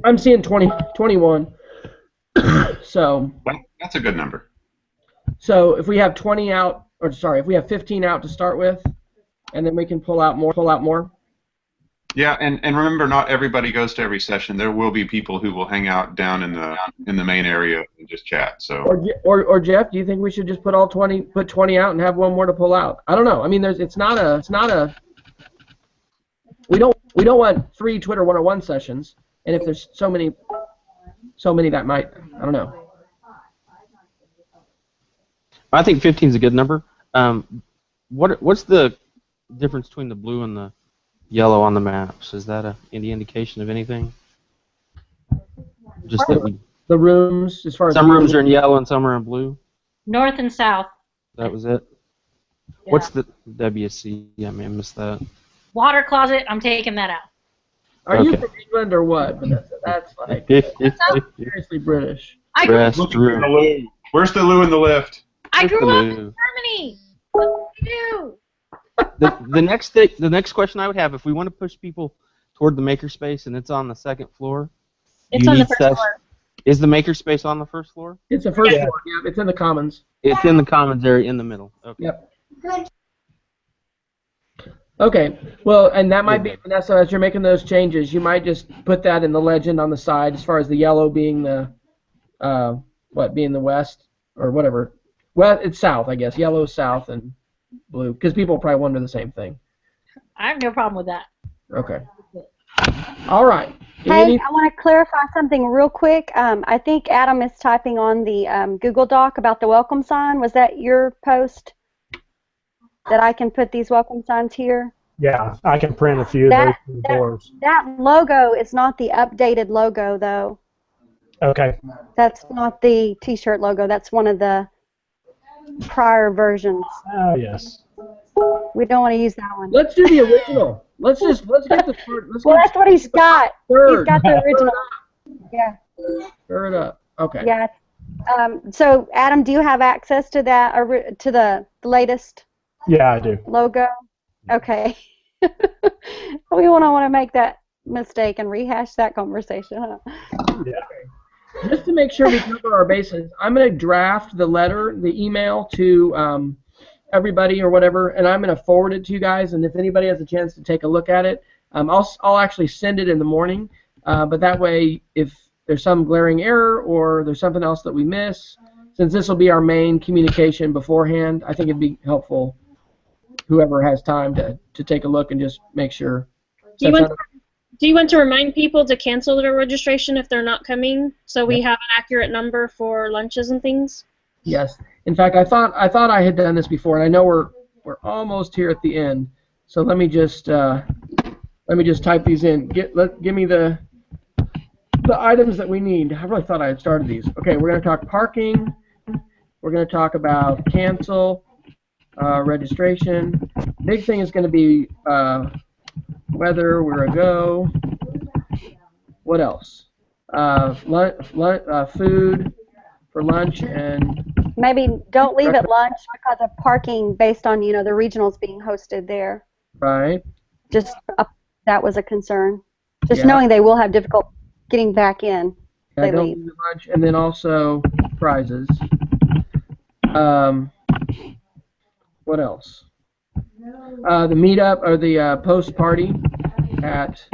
I'm seeing 21. So. That's a good number. So if we have 20 out, or sorry, if we have 15 out to start with, and then we can pull out more. Yeah, and remember, not everybody goes to every session. There will be people who will hang out down in the main area and just chat. So. Or Jeff, do you think we should just put 20 out and have one more to pull out? I don't know. I mean, it's not a. We don't want 3 Twitter 101 sessions, and if there's so many that might, I don't know. I think 15 is a good number. What's the difference between the blue and the yellow on the maps? Is that any indication of anything? Just that the rooms, as far as some rooms are in yellow and some are in blue. North and south. That was it. Yeah. What's the WC? I mean, I missed that. Water closet. I'm taking that out. Are you from England or what, Vanessa? That's like seriously British. Where's the loo in the lift? I grew up in Germany. What do you do? The next question I would have, if we want to push people toward the makerspace and it's on the second floor, it's on the first floor. Is the makerspace on the first floor? It's the first floor. Yeah, it's in the commons. It's in the commons area in the middle. Okay. Yep. Okay. Well, and that might be, Vanessa, as you're making those changes, you might just put that in the legend on the side, as far as the yellow being the being the west or whatever. Well, it's south, I guess. Yellow is south and blue, because people probably wonder the same thing. I have no problem with that. Okay. All right. Hey, I want to clarify something real quick. I think Adam is typing on the Google Doc about the welcome sign. Was that your post? That I can put these welcome signs here? Yeah, I can print a few of those doors. That logo is not the updated logo, though. Okay. That's not the T-shirt logo. That's one of the prior versions. Oh, yes. We don't want to use that one. Let's do the original. Let's get the let's Well, get that's what he's got. third. He's got the original. Yeah. Stir it up. Okay. Yeah. So, Adam, do you have access to that or to the latest Yeah, I do. logo? Okay. We don't want to make that mistake and rehash that conversation, huh? Yeah. Just to make sure we cover our bases, I'm going to draft the letter, the email to everybody or whatever, and I'm going to forward it to you guys. And if anybody has a chance to take a look at it, I'll actually send it in the morning. But that way, if there's some glaring error or there's something else that we miss, since this will be our main communication beforehand, I think it'd be helpful, whoever has time to take a look and just make sure. Do you want to remind people to cancel their registration if they're not coming, so we have an accurate number for lunches and things? Yes. In fact, I thought I had done this before, and I know we're almost here at the end. So let me just type these in. Give me the items that we need. I really thought I had started these. Okay, we're going to talk parking. We're going to talk about cancel, registration. Big thing is going to be weather, where to go. What else? Food for lunch, and maybe don't leave at lunch because of parking based on the regionals being hosted there. Right. Just that was a concern. Just knowing they will have difficult getting back in. Yeah, don't leave at lunch, and then also prizes. What else? The meetup or the post party at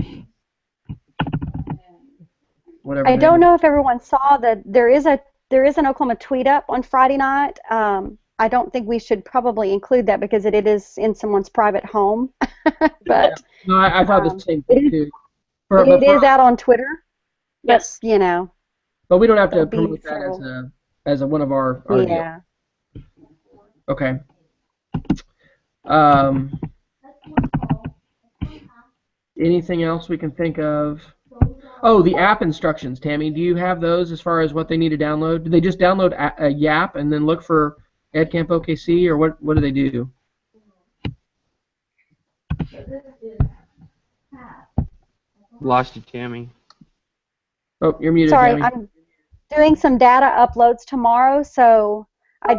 whatever. I don't know if everyone saw that there is an Oklahoma tweet up on Friday night. I don't think we should probably include that because it is in someone's private home. But no, I thought the same thing too. It is out on Twitter. Yes. But, but we don't have to promote that as one of our yeah. Deal. Okay. Anything else we can think of? Oh, the app instructions, Tammy. Do you have those as far as what they need to download? Do they just download a YAP and then look for EdCampOKC, or what do they do? Lost you, Tammy. Oh, you're muted, Sorry, Tammy. I'm doing some data uploads tomorrow, so I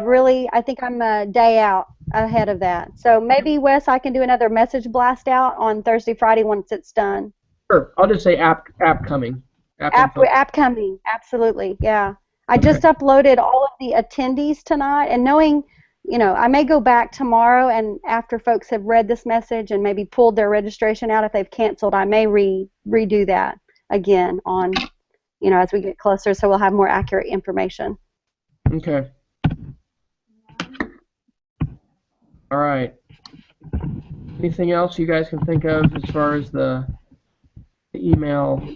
think I'm a day out ahead of that. So maybe, Wes, I can do another message blast out on Thursday, Friday once it's done. Sure. I'll just say app coming. App coming, absolutely, yeah. I just uploaded all of the attendees tonight, and knowing, I may go back tomorrow and after folks have read this message and maybe pulled their registration out if they've canceled, I may redo that again on, as we get closer, so we'll have more accurate information. Okay. All right. Anything else you guys can think of as far as the email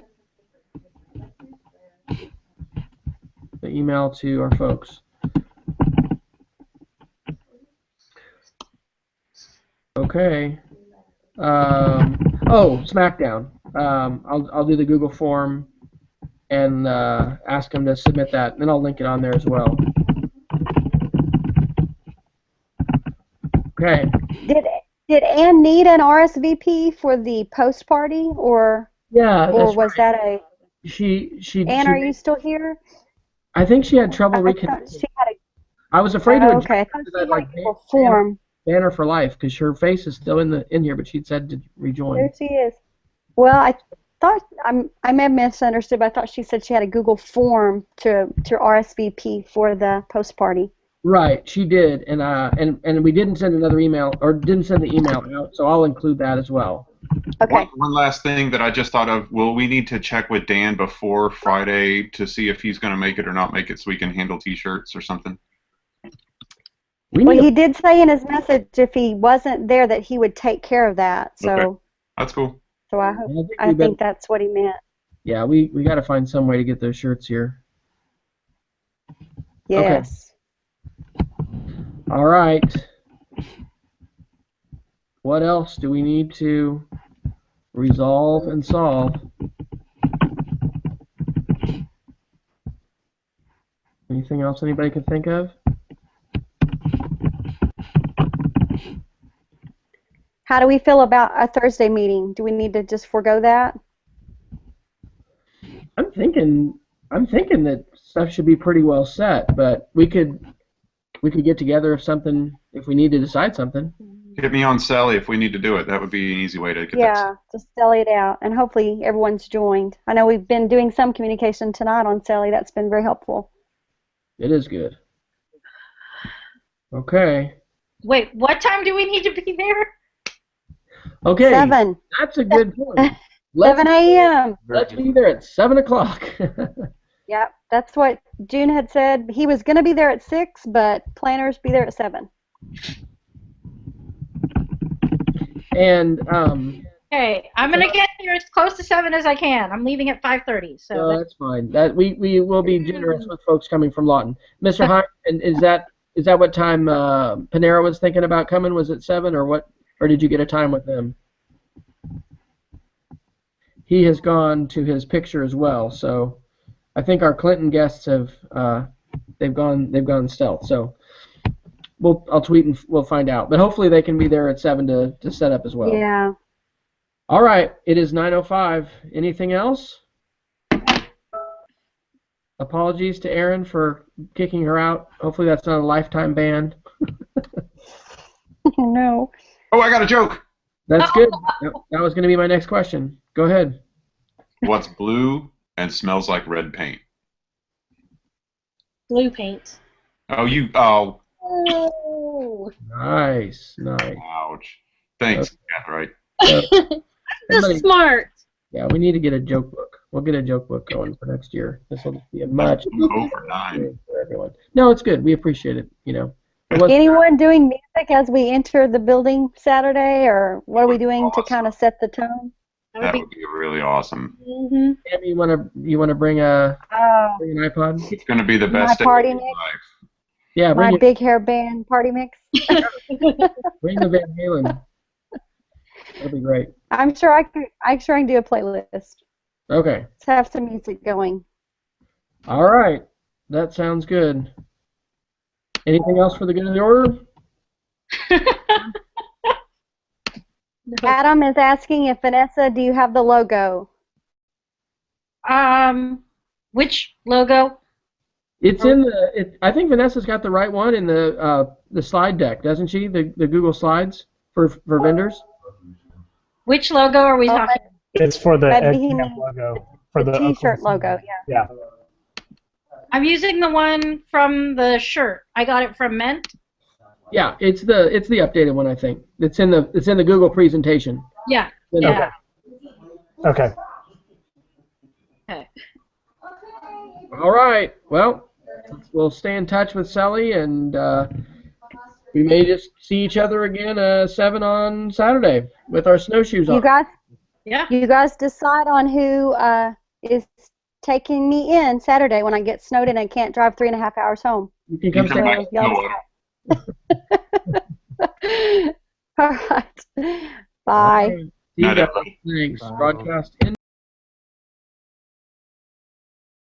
to our folks? Okay. SmackDown. I'll do the Google form and ask them to submit that, and then I'll link it on there as well. Okay. Did Ann need an RSVP for the post party, or was right. that a? Ann, are you still here? I think she had trouble reconnecting. I was afraid to. Okay, I thought she had a form. Ban her for life because her face is still in here, but she said to rejoin. There she is. Well, I thought I may have misunderstood, but I thought she said she had a Google form to RSVP for the post party. Right, she did, and we didn't send another email, or didn't send the email out, so I'll include that as well. Okay. One last thing that I just thought of, will we need to check with Dan before Friday to see if he's going to make it or not make it so we can handle T-shirts or something? Well, he did say in his message if he wasn't there that he would take care of that, so. Okay. That's cool. So I think that's what he meant. Yeah, we got to find some way to get those shirts here. Yes. Okay. All right. What else do we need to resolve and solve? Anything else anybody can think of? How do we feel about a Thursday meeting? Do we need to just forego that? I'm thinking that stuff should be pretty well set, but we could get together if we need to decide something. Hit me on Sally if we need to do it. That would be an easy way to get that. Yeah, just Sally it out, and hopefully everyone's joined. I know we've been doing some communication tonight on Sally. That's been very helpful. It is good. Okay. Wait, what time do we need to be there? Okay. 7. That's a good point. 7 a.m. Let's be there at 7 o'clock. Yep, that's what June had said. He was going to be there at 6, but planners be there at 7. And Okay, I'm gonna get here as close to 7 as I can. I'm leaving at 5:30, so that's fine. That we will be generous with folks coming from Lawton. Mr. Hine, and is that what time Panera was thinking about coming? Was it 7 or what? Or did you get a time with them? He has gone to his picture as well, so I think our Clinton guests have they've gone stealth. So I'll tweet and we'll find out. But hopefully they can be there at 7 to set up as well. Yeah. All right. It is 9:05. Anything else? Apologies to Erin for kicking her out. Hopefully that's not a lifetime ban. No. Oh, I got a joke. That's good. That was going to be my next question. Go ahead. What's blue and smells like red paint? Blue paint. Oh. Nice. Ouch. Thanks. Yeah, right. That's smart. Yeah, we need to get a joke book. We'll get a joke book going for next year. This will be a much over 9 for everyone. No, it's good. We appreciate it. Anyone doing music as we enter the building Saturday, or what are we doing to kind of set the tone? That would be really awesome. Mm-hmm. Tammy, you wanna bring an iPod? It's gonna be the best day party of your mix. life. Yeah, My big hair band party mix. Bring the Van Halen. That'll be great. I'm sure I can do a playlist. Okay. Let's have some music going. All right. That sounds good. Anything else for the good of the order? Adam is asking if Vanessa, do you have the logo? Which logo? It's in the. I think Vanessa's got the right one in the slide deck, doesn't she? The Google Slides for vendors. Which logo are we talking? It's for the That'd be EdCamp logo. For the T-shirt logo, yeah. Yeah. I'm using the one from the shirt. I got it from Mint. Yeah, it's the updated one, I think. It's in the Google presentation. Yeah. Okay. Okay. Okay. All right. Well, we'll stay in touch with Sally, and we may just see each other again at 7 on Saturday with our snowshoes on. You guys decide on who is taking me in Saturday when I get snowed in and can't drive 3.5 hours home. You can come So, all right. Bye. See you guys. Thanks. Broadcast in.